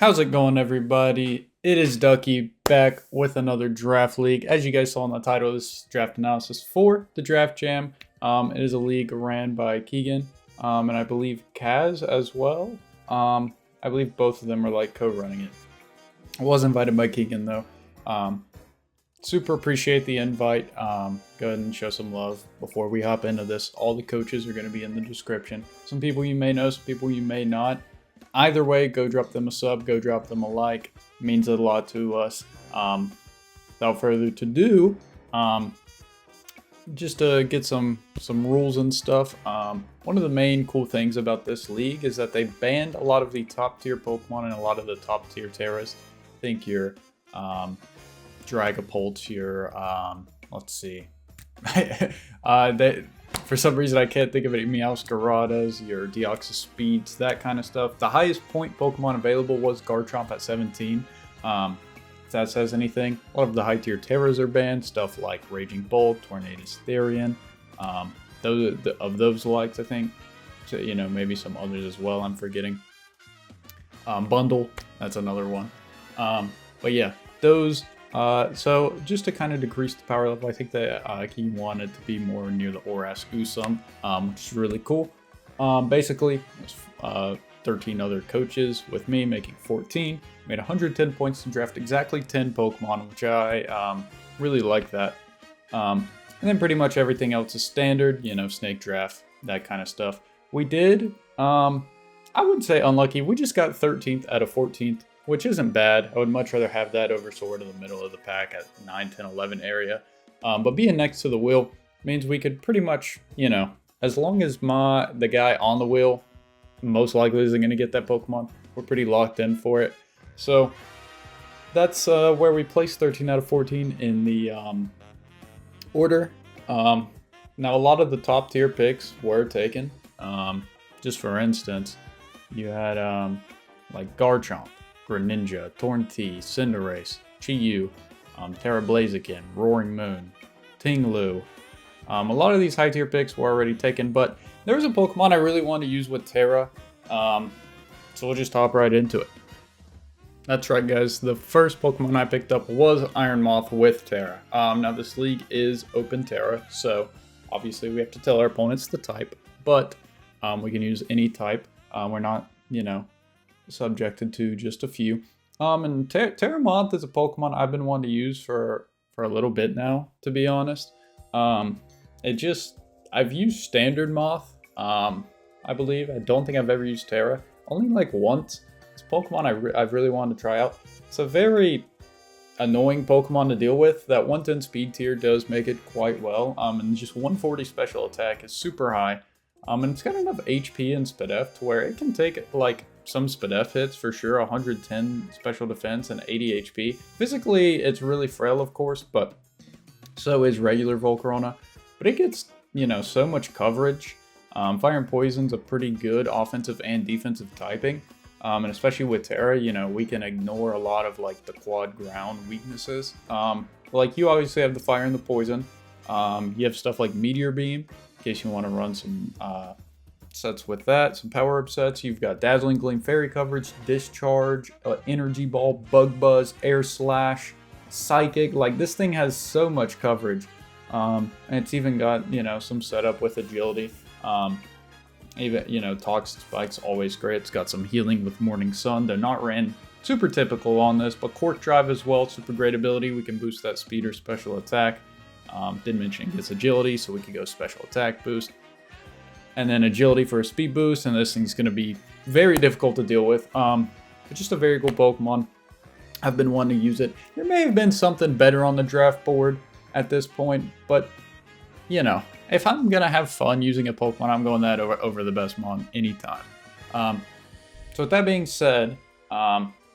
How's it going, everybody? It is Ducky back with another draft league. As you guys saw in the title, this is draft analysis for the Draft Jam. It is a league ran by Keegan, and I believe Kaz as well. I believe both of them are like co-running it. I was invited by Keegan though. Super appreciate the invite. Go ahead and show some love before we hop into this. All the coaches are going to be in the description. Some people you may know, some people you may not. Either way, go drop them a sub, go drop them a like. It means a lot to us. Without further ado, just to get some rules and stuff. One of the main cool things about this league is that they banned a lot of the top tier Pokemon and a lot of the top tier Terras. Think your Dragapult, your let's see. For some reason, I can't think of it. Meowscaradas, your Deoxyspeeds, that kind of stuff. The highest point Pokemon available was Garchomp at 17. If that says anything. A lot of the high tier Terras are banned. Stuff like Raging Bolt, Tornadus Therian. Those likes, I think. So, maybe some others as well. I'm forgetting. Bundle, that's another one. But yeah, those. So just to kind of decrease the power level, I think that he wanted to be more near the Oras Usum, which is really cool. Basically, 13 other coaches with me, making 14. Made 110 points to draft exactly 10 Pokemon, which I really like that. And then pretty much everything else is standard, snake draft, that kind of stuff. We did, I wouldn't say unlucky, we just got 13th out of 14th. Which isn't bad. I would much rather have that over Sword in the middle of the pack at 9, 10, 11 area. But being next to the wheel means we could pretty much, as long as the guy on the wheel most likely isn't going to get that Pokemon, we're pretty locked in for it. So that's where we placed 13 out of 14 in the order. Now a lot of the top tier picks were taken. Just for instance, you had like Garchomp, Greninja, Torntea, Cinderace, Chi-Yu, Terra Blaziken, Roaring Moon, Tinglu. A lot of these high tier picks were already taken, but there was a Pokemon I really wanted to use with Terra, so we'll just hop right into it. That's right, guys. The first Pokemon I picked up was Iron Moth with Terra. Now this league is open Terra, so obviously we have to tell our opponents the type, but we can use any type. We're not, subjected to just a few. And Terramoth is a Pokemon I've been wanting to use for a little bit now, to be honest. I've used Standard Moth, I believe. I don't think I've ever used Terra. Only like once. It's a Pokemon I've really wanted to try out. It's a very annoying Pokemon to deal with. That 110 speed tier does make it quite well. And just 140 special attack is super high. And it's got enough HP and Spadef to where it can take like some Spadef hits for sure, 110 special defense and 80 HP. Physically, it's really frail, of course, but so is regular Volcarona. But it gets, so much coverage. Fire and Poison's a pretty good offensive and defensive typing. And especially with Terra, we can ignore a lot of like the quad ground weaknesses. Like you obviously have the Fire and the Poison. You have stuff like Meteor Beam, in case you want to run some sets with that, some power-up sets. You've got Dazzling Gleam, Fairy Coverage, Discharge, Energy Ball, Bug Buzz, Air Slash, Psychic. Like, this thing has so much coverage. And it's even got, some setup with Agility. Even, Toxic Spike's always great. It's got some healing with Morning Sun. They're not ran super typical on this, but Cork Drive as well, super great ability. We can boost that speed or special attack. Didn't mention it gets Agility, so we can go special attack boost. And then Agility for a speed boost, and this thing's going to be very difficult to deal with. But just a very cool Pokemon. I've been wanting to use it. There may have been something better on the draft board at this point, but, if I'm going to have fun using a Pokemon, I'm going that over the best mon anytime. So with that being said,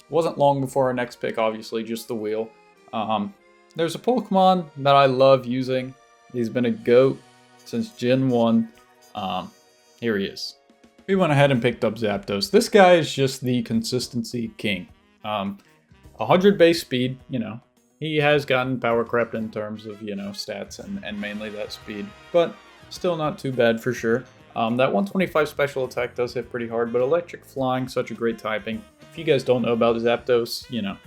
wasn't long before our next pick, obviously, just the wheel. There's a Pokemon that I love using. He's been a GOAT since Gen 1. Here he is. We went ahead and picked up Zapdos. This guy is just the consistency king. 100 base speed, he has gotten power crept in terms of, stats and mainly that speed, but still not too bad for sure. That 125 special attack does hit pretty hard, but Electric Flying, such a great typing. if you guys don't know about Zapdos, you know,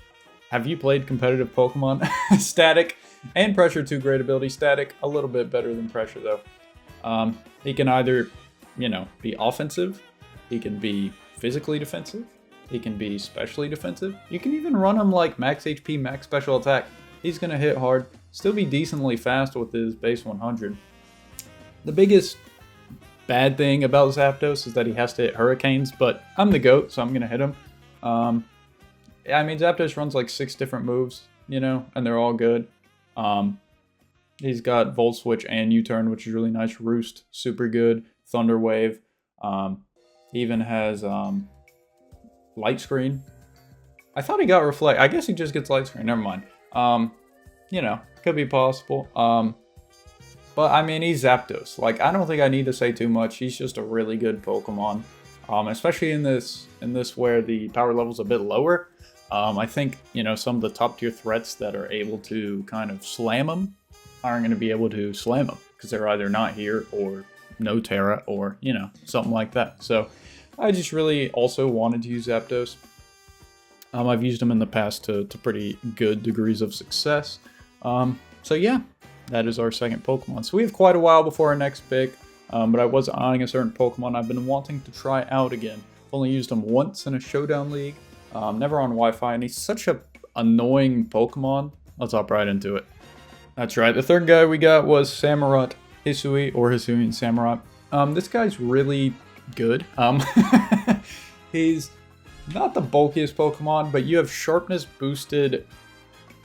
have you played competitive Pokemon? Static and Pressure 2 great ability. Static, a little bit better than Pressure though. He can either, you know, be offensive, he can be physically defensive, he can be specially defensive. You can even run him like max HP, max special attack. He's going to hit hard, still be decently fast with his base 100. The biggest bad thing about Zapdos is that he has to hit Hurricanes, but I'm the GOAT, so I'm going to hit him. I mean, Zapdos runs like 6 different moves, you know, and they're all good. He's got Volt Switch and U-Turn, which is really nice. Roost, super good. Thunder Wave. He even has Light Screen. I thought he got Reflect. I guess he just gets Light Screen. Never mind. You know, could be possible. But I mean, he's Zapdos. Like, I don't think I need to say too much. He's just a really good Pokemon. Especially in this where the power level's a bit lower. I think, you know, some of the top tier threats that are able to kind of slam him aren't going to be able to slam him because they're either not here or no Terra or, you know, something like that. So I just really also wanted to use Zapdos. I've used him in the past to pretty good degrees of success. So yeah, that is our second Pokemon. So we have quite a while before our next pick, but I was eyeing a certain Pokemon I've been wanting to try out again. Only used him once in a Showdown League, never on Wi-Fi, and he's such a annoying Pokemon. Let's hop right into it. That's right, the third guy we got was Samurott Hisui, or Hisuian Samurott. This guy's really good. He's not the bulkiest Pokemon, but you have Sharpness boosted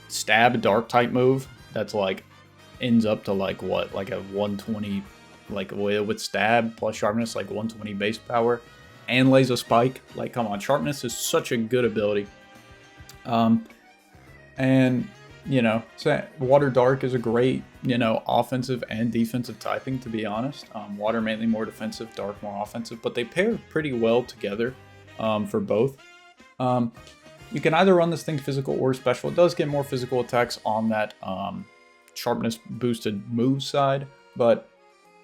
Stab Dark type move that's like ends up to like what, like a 120, like with Stab plus Sharpness, like 120 base power, and Laser Spike. Like, come on, Sharpness is such a good ability. And you know, Water Dark is a great, you know, offensive and defensive typing, to be honest. Water mainly more defensive, Dark more offensive, but they pair pretty well together for both. You can either run this thing physical or special. It does get more physical attacks on that Sharpness boosted move side, but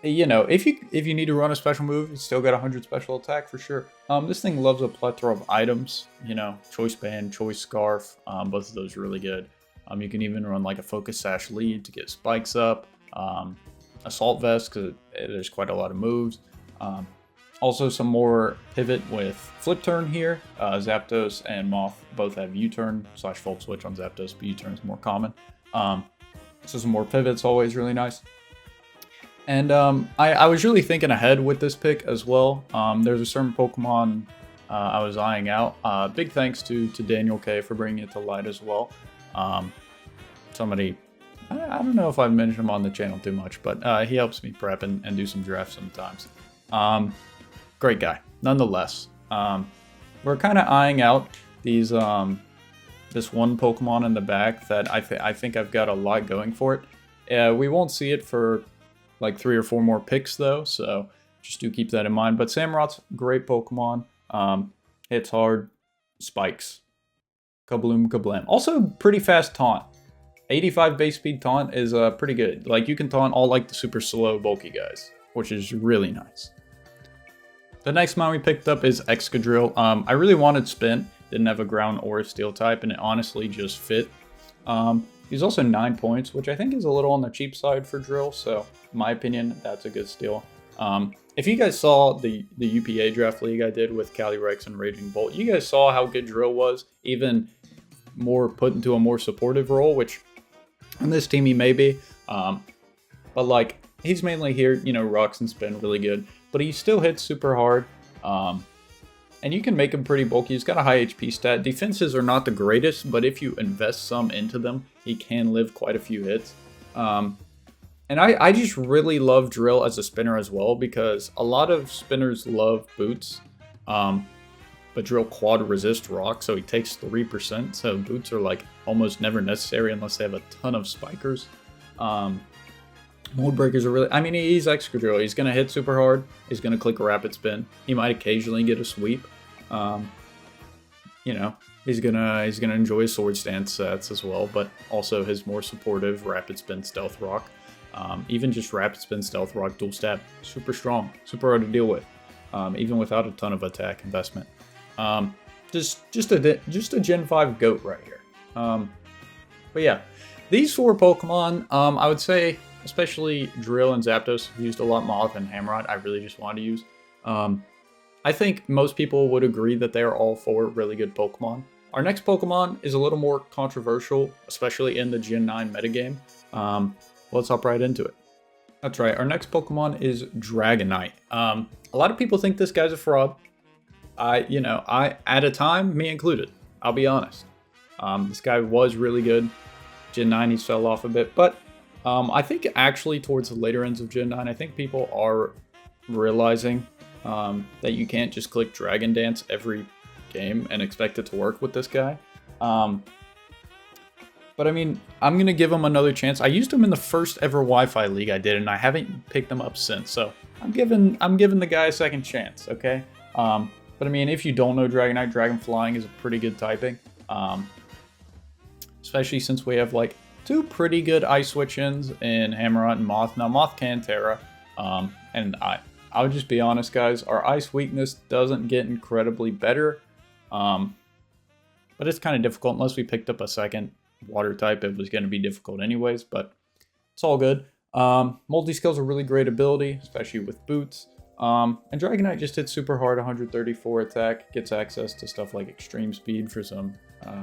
you know, if you need to run a special move, it's still got 100 special attack for sure. This thing loves a plethora of items, you know, Choice Band, Choice Scarf, both of those are really good. You can even run like a Focus Sash lead to get spikes up, Assault Vest because there's quite a lot of moves. Also some more pivot with Flip Turn here. Zapdos and Moth both have U-Turn / Volt Switch on Zapdos, but U-Turn is more common. So some more pivots, always really nice. And I was really thinking ahead with this pick as well. There's a certain Pokemon I was eyeing out. Big thanks to Daniel K for bringing it to light as well. Somebody, I don't know if I've mentioned him on the channel too much, but he helps me prep and do some drafts sometimes. Great guy, nonetheless. We're kind of eyeing out these this one Pokemon in the back that I think I've got a lot going for it. We won't see it for like 3 or 4 more picks though, so just do keep that in mind. But Samurott's great Pokemon. Hits hard, spikes. Kabloom, kablam. Also, pretty fast taunt. 85 base speed taunt is pretty good. Like, you can taunt all like the super slow, bulky guys, which is really nice. The next mount we picked up is Excadrill. I really wanted Spin. Didn't have a ground or a steel type, and it honestly just fit. He's also 9 points, which I think is a little on the cheap side for Drill, so in my opinion, that's a good steal. If you guys saw the UPA draft league I did with Calyrex and Raging Bolt, you guys saw how good Drill was, even more put into a more supportive role, which on this team he may be. But like, he's mainly here, you know, Rocks and Spin, really good. But he still hits super hard. And you can make him pretty bulky. He's got a high HP stat. Defenses are not the greatest, but if you invest some into them, he can live quite a few hits. And I just really love Drill as a spinner as well, because a lot of spinners love Boots. But Drill quad resist rock, so he takes 3%. So Boots are like almost never necessary unless they have a ton of spikers. Mold Breakers are really, I mean, he's Excadrill. He's going to hit super hard. He's going to click a Rapid Spin. He might occasionally get a sweep. You know, he's gonna enjoy his Sword Stance sets as well, but also his more supportive Rapid Spin Stealth Rock. Even just Rapid Spin Stealth Rock Dual Stab, super strong, super hard to deal with, even without a ton of attack investment. just a Gen 5 GOAT right here. But yeah, these 4 Pokemon, I would say, especially Drill and Zapdos, used a lot. Moth and Hammerot, I really just wanted to use. I think most people would agree that they are all 4 really good Pokemon. Our next Pokemon is a little more controversial, especially in the Gen 9 metagame. Let's hop right into it. That's right, our next Pokemon is Dragonite. A lot of people think this guy's a fraud. At a time, me included, I'll be honest. This guy was really good. Gen 9, he's fell off a bit, but I think actually towards the later ends of Gen 9, I think people are realizing that you can't just click Dragon Dance every game and expect it to work with this guy. But I mean, I'm going to give him another chance. I used him in the first ever Wi-Fi league I did, and I haven't picked him up since. So I'm giving the guy a second chance, okay? But I mean, if you don't know Dragonite, Dragon Flying is a pretty good typing. Especially since we have like 2 pretty good Ice Switch-ins in Hammerot and Moth. Now, Moth can Terra, and I would just be honest, guys, our Ice weakness doesn't get incredibly better. But it's kind of difficult unless we picked up a second Water type. It was going to be difficult anyways, but it's all good. Multi-Skill's a really great ability, especially with boots. And Dragonite just hits super hard, 134 attack, gets access to stuff like extreme speed for some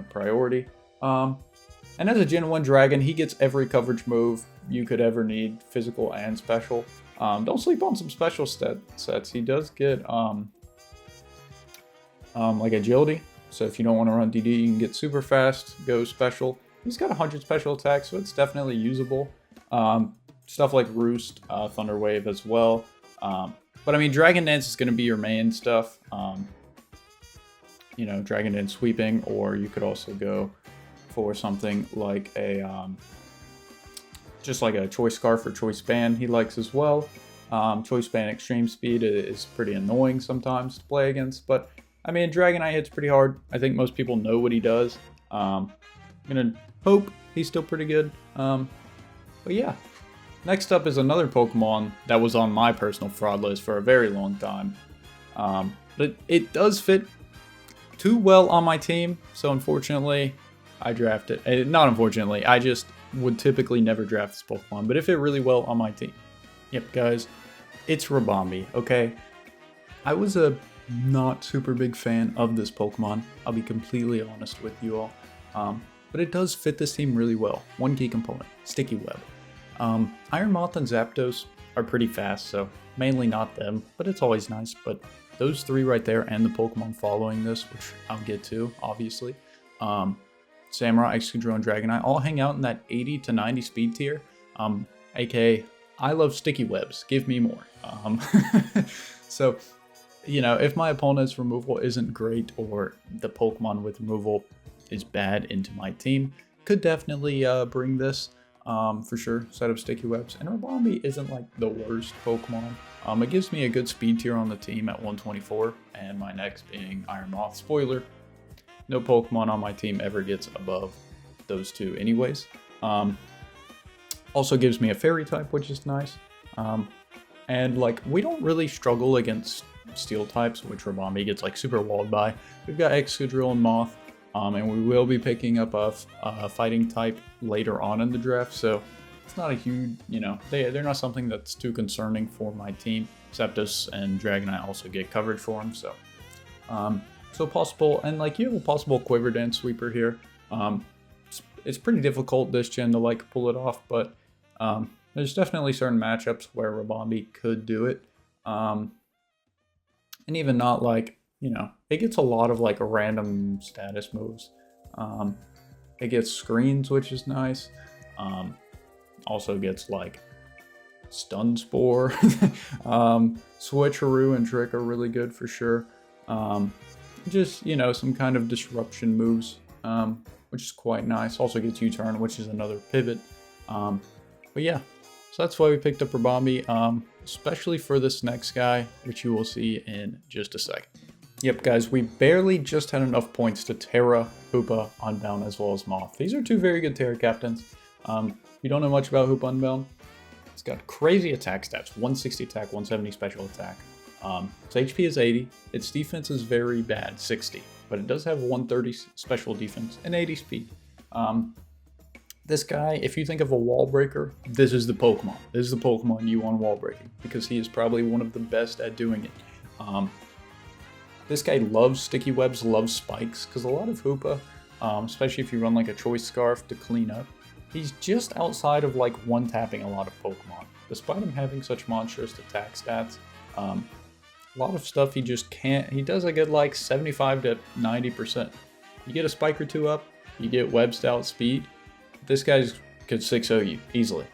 priority. And as a Gen 1 Dragon, he gets every coverage move you could ever need, physical and special. Don't sleep on some special sets. He does get like agility. So if you don't want to run DD, you can get super fast, go special. He's got 100 special attacks, so it's definitely usable. Stuff like Roost, Thunder Wave as well. But I mean, Dragon Dance is going to be your main stuff. Dragon Dance sweeping, or you could also go for something like just like a Choice Scarf or Choice Band he likes as well. Choice Band Extreme Speed is pretty annoying sometimes to play against, but I mean, Dragonite hits pretty hard. I think most people know what he does. I'm gonna hope he's still pretty good. But yeah. Next up is another Pokemon that was on my personal fraud list for a very long time. But it does fit too well on my team, so unfortunately, I drafted. Not unfortunately, I just would typically never draft this Pokemon, but it fit really well on my team. Yep, guys, it's Ribombee, okay? I was a not super big fan of this Pokemon, I'll be completely honest with you all. But it does fit this team really well. One key component, Sticky Web. Iron Moth and Zapdos are pretty fast, so mainly not them, but it's always nice. But those 3 right there and the Pokemon following this, which I'll get to, obviously, Samurott, Excadrill, and Dragonite all hang out in that 80 to 90 speed tier, aka I love Sticky Webs, give me more. So, if my opponent's removal isn't great or the Pokemon with removal is bad into my team, could definitely bring this. For sure, set up Sticky Webs. And Ribombee isn't like the worst Pokemon. It gives me a good speed tier on the team at 124, and my next being Iron Moth. Spoiler, no Pokemon on my team ever gets above those 2 anyways. Also gives me a Fairy type, which is nice. And like, we don't really struggle against Steel types, which Ribombee gets like super walled by. We've got Excadrill and Moth. And we will be picking up a fighting type later on in the draft, so it's not a huge, they're not something that's too concerning for my team. Zapdos and Dragonite also get coverage for them, so possible, and like you have a possible Quiver Dance Sweeper here. It's pretty difficult this gen to like pull it off, but there's definitely certain matchups where Ribombee could do it, and even not like. It gets a lot of like random status moves. It gets screens, which is nice. Also gets like Stun Spore. Switcheroo and Trick are really good for sure. Just, some kind of disruption moves, which is quite nice. Also gets U-Turn, which is another pivot. But yeah, so that's why we picked up Ribombee, especially for this next guy, which you will see in just a second. Yep, guys, we barely just had enough points to Terra, Hoopa, Unbound, as well as Moth. These are 2 very good Terra captains. If you don't know much about Hoopa Unbound, it's got crazy attack stats, 160 attack, 170 special attack. Its HP is 80, its defense is very bad, 60. but it does have 130 special defense and 80 speed. This guy, if you think of a wall breaker, this is the Pokemon. This is the Pokemon you want wall breaking, because he is probably one of the best at doing it. This guy loves sticky webs, loves spikes, because a lot of Hoopa, especially if you run like a Choice Scarf to clean up, he's just outside of like one-tapping a lot of Pokemon. Despite him having such monstrous attack stats, a lot of stuff he just can't. He does a good like 75 to 90%. You get a spike or two up, you get web stout speed. This guy's could 6-0 you easily.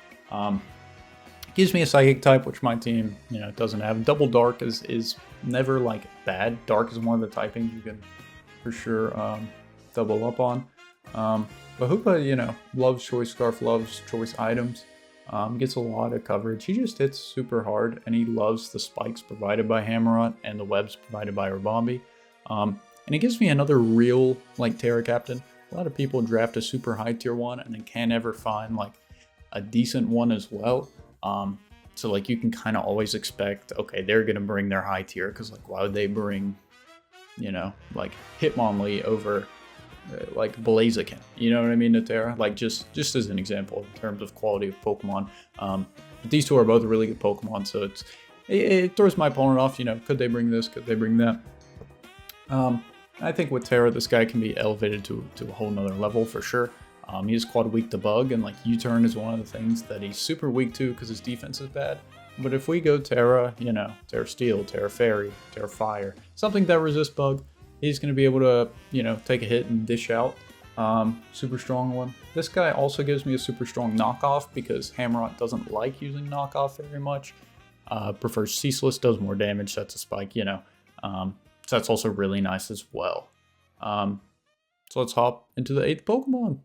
Gives me a psychic type, which my team, doesn't have. Double dark is never like bad. Dark is one of the typings you can for sure double up on. But Hoopa, loves Choice Scarf, loves Choice items. Gets a lot of coverage. He just hits super hard, and he loves the spikes provided by Hammerot and the webs provided by Ribombee. And it gives me another real like Tera Captain. A lot of people draft a super high tier one and then can't ever find like a decent one as well. So like you can kind of always expect, okay, they're gonna bring their high tier, because like why would they bring, like Hitmonlee over like Blaziken? You know what I mean, to Tera? Like just as an example in terms of quality of Pokemon. But these two are both really good Pokemon, so it throws my opponent off. Could they bring this? Could they bring that? I think with Tera, this guy can be elevated to a whole nother level for sure. He is quad weak to bug, and like U-turn is one of the things that he's super weak to because his defense is bad. But if we go Tera, Tera Steel, Tera Fairy, Tera Fire, something that resists bug, he's going to be able to, take a hit and dish out. Super strong one. This guy also gives me a super strong knockoff, because Hammerot doesn't like using knockoff very much. Prefers Ceaseless, does more damage, sets a spike, so that's also really nice as well. So let's hop into the 8th Pokemon.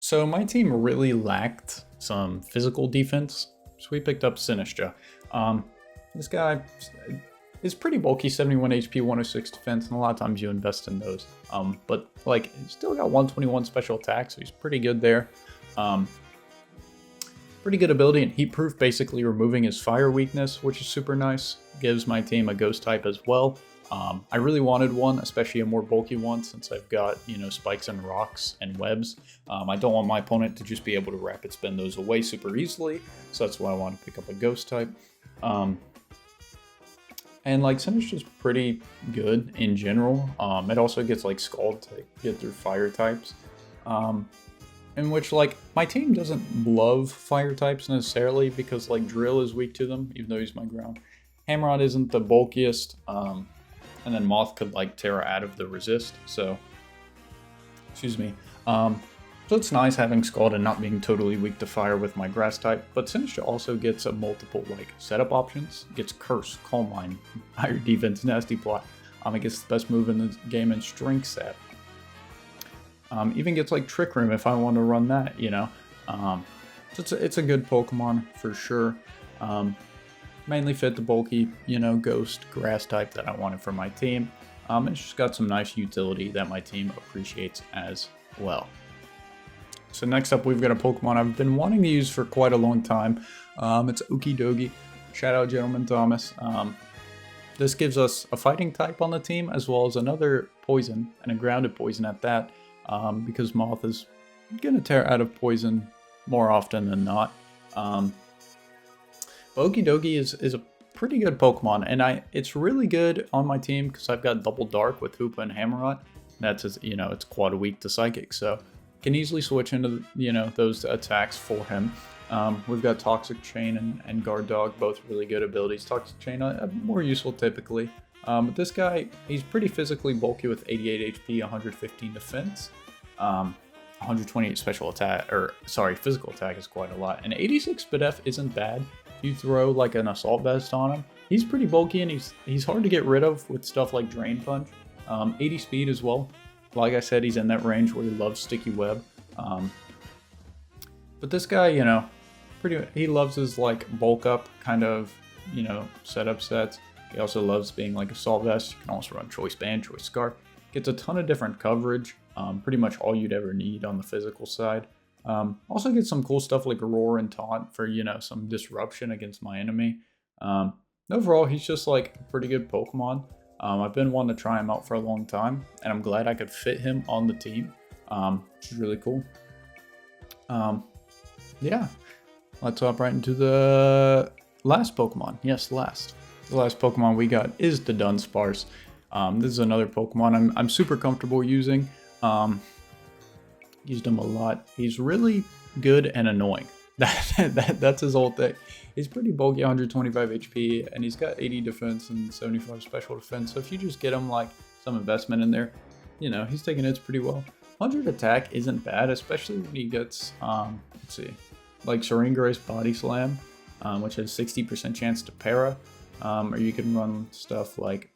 So my team really lacked some physical defense, so we picked up Sinistcha. This guy is pretty bulky, 71 HP, 106 defense, and a lot of times you invest in those. But like, he's still got 121 special attack, so he's pretty good there. Pretty good ability in Heat Proof, basically removing his fire weakness, which is super nice. Gives my team a ghost type as well. I really wanted one, especially a more bulky one, since I've got, spikes and rocks and webs. I don't want my opponent to just be able to rapid spin those away super easily, so that's why I want to pick up a ghost type. And like Sinistcha is pretty good in general. It also gets like Scald to get through fire types. In which like my team doesn't love fire types necessarily, because like Drill is weak to them, even though he's my ground. Hammerot isn't the bulkiest. And then Moth could like Tera out of the resist, so excuse me. So it's nice having Scald and not being totally weak to fire with my grass type. But Sinistcha also gets a multiple like setup options. It gets Curse, Calm Mind, higher defense, Nasty Plot. It gets the best move in the game in Strength Set. Even gets like Trick Room if I want to run that, So it's a good Pokemon for sure. Mainly fit the bulky, ghost grass type that I wanted for my team. It's just got some nice utility that my team appreciates as well. So next up, we've got a Pokemon I've been wanting to use for quite a long time. It's Okidogi. Shout out Gentleman Thomas. This gives us a fighting type on the team, as well as another poison, and a grounded poison at that, because Moth is going to tear out of poison more often than not. Okidogi is a pretty good Pokemon, and it's really good on my team because I've got Double Dark with Hoopa and Hammerot. That's it's quad weak to Psychic, so can easily switch into those attacks for him. We've got Toxic Chain and Guard Dog, both really good abilities. Toxic Chain more useful typically. But this guy, he's pretty physically bulky with 88 HP, 115 defense, 128 special attack, physical attack is quite a lot, and 86 SpDef isn't bad. You throw like an Assault Vest on him, he's pretty bulky, and he's hard to get rid of with stuff like Drain Punch. 80 speed as well. Like I said, he's in that range where he loves Sticky Web. But this guy, he loves his like bulk up kind of, setup sets. He also loves being like Assault Vest. You can also run Choice Band, Choice Scarf. Gets a ton of different coverage. Pretty much all you'd ever need on the physical side. Also gets some cool stuff like Roar and Taunt for, some disruption against my enemy. Overall, he's just like a pretty good Pokemon. I've been wanting to try him out for a long time, and I'm glad I could fit him on the team, which is really cool. Yeah, let's hop right into the last Pokemon. Yes, last. The last Pokemon we got is the Dunsparce. This is another Pokemon I'm super comfortable using. Used him a lot. He's really good and annoying. That's his whole thing. He's pretty bulky, 125 HP, and he's got 80 defense and 75 special defense. So if you just get him like some investment in there, you know, he's taking hits pretty well. 100 attack isn't bad, especially when he gets, let's see, like Serengrace Body Slam, which has 60% chance to para. Or you can run stuff like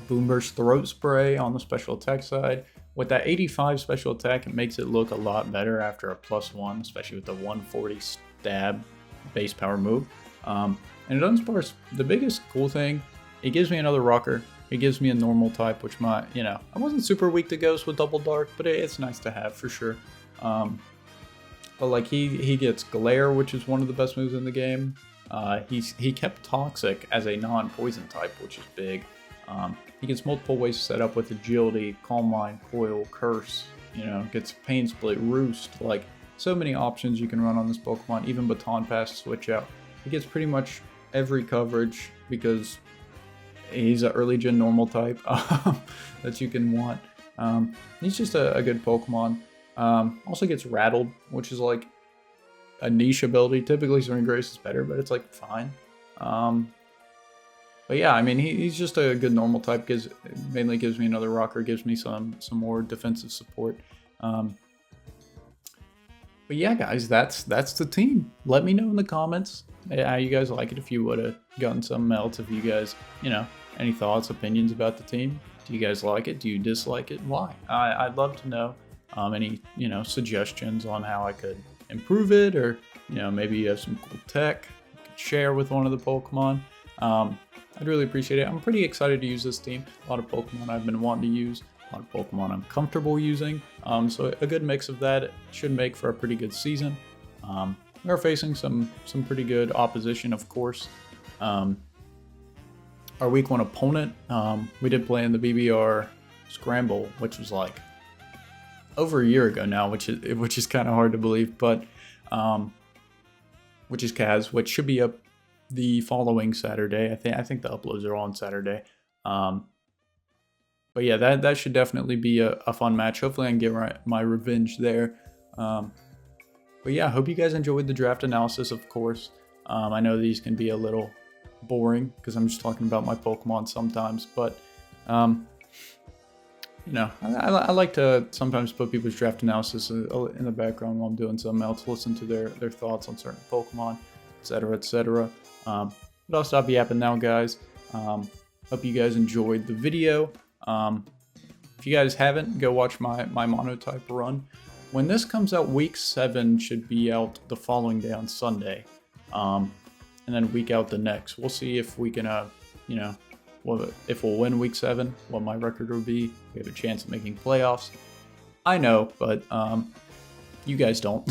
Boomburst Throat Spray on the special attack side. With that 85 special attack, it makes it look a lot better after a +1, especially with the 140 stab base power move. And Dunsparce, the biggest cool thing, it gives me another rocker. It gives me a normal type, which I wasn't super weak to Ghost with Double Dark, but it's nice to have for sure. But like he gets Glare, which is one of the best moves in the game. He kept Toxic as a non-poison type, which is big. He gets multiple ways to set up with Agility, Calm Mind, Coil, Curse, gets Pain Split, Roost, like so many options you can run on this Pokemon, even Baton Pass switch out. He gets pretty much every coverage because he's an early gen normal type that you can want. He's just a good Pokemon. Also gets Rattled, which is like a niche ability. Typically Serengrace is better, but it's like fine. But yeah, I mean, he's just a good normal type. Mainly gives me another rocker, gives me some more defensive support. But yeah, guys, that's the team. Let me know in the comments how you guys like it. If you would have gotten something else, if you guys, any thoughts, opinions about the team. Do you guys like it? Do you dislike it? Why? I'd love to know any, suggestions on how I could improve it, or, maybe you have some cool tech you could share with one of the Pokemon. I'd really appreciate it. I'm pretty excited to use this team. A lot of Pokemon I've been wanting to use, a lot of Pokemon I'm comfortable using. So a good mix of that should make for a pretty good season. We're facing some pretty good opposition, of course. Our week 1 opponent, we did play in the BBR Scramble, which was like over a year ago now, which is kind of hard to believe, but which is Kaz, which should be up the following Saturday. I think the uploads are all on Saturday. But yeah, that should definitely be a fun match. Hopefully I can get my revenge there. But yeah, I hope you guys enjoyed the draft analysis, of course. I know these can be a little boring because I'm just talking about my Pokemon sometimes, but I like to sometimes put people's draft analysis in the background while I'm doing something else, listen to their thoughts on certain Pokemon, etc., etc. But I'll stop yapping now, guys. Hope you guys enjoyed the video. If you guys haven't, go watch my Monotype run. When this comes out, week 7 should be out the following day on Sunday, and then week out the next. We'll see if we can, if we'll win week 7, what my record will be. We have a chance of making playoffs. I know, but you guys don't.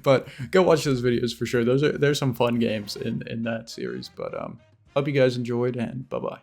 But go watch those videos for sure. There's some fun games in that series. But hope you guys enjoyed, and bye bye.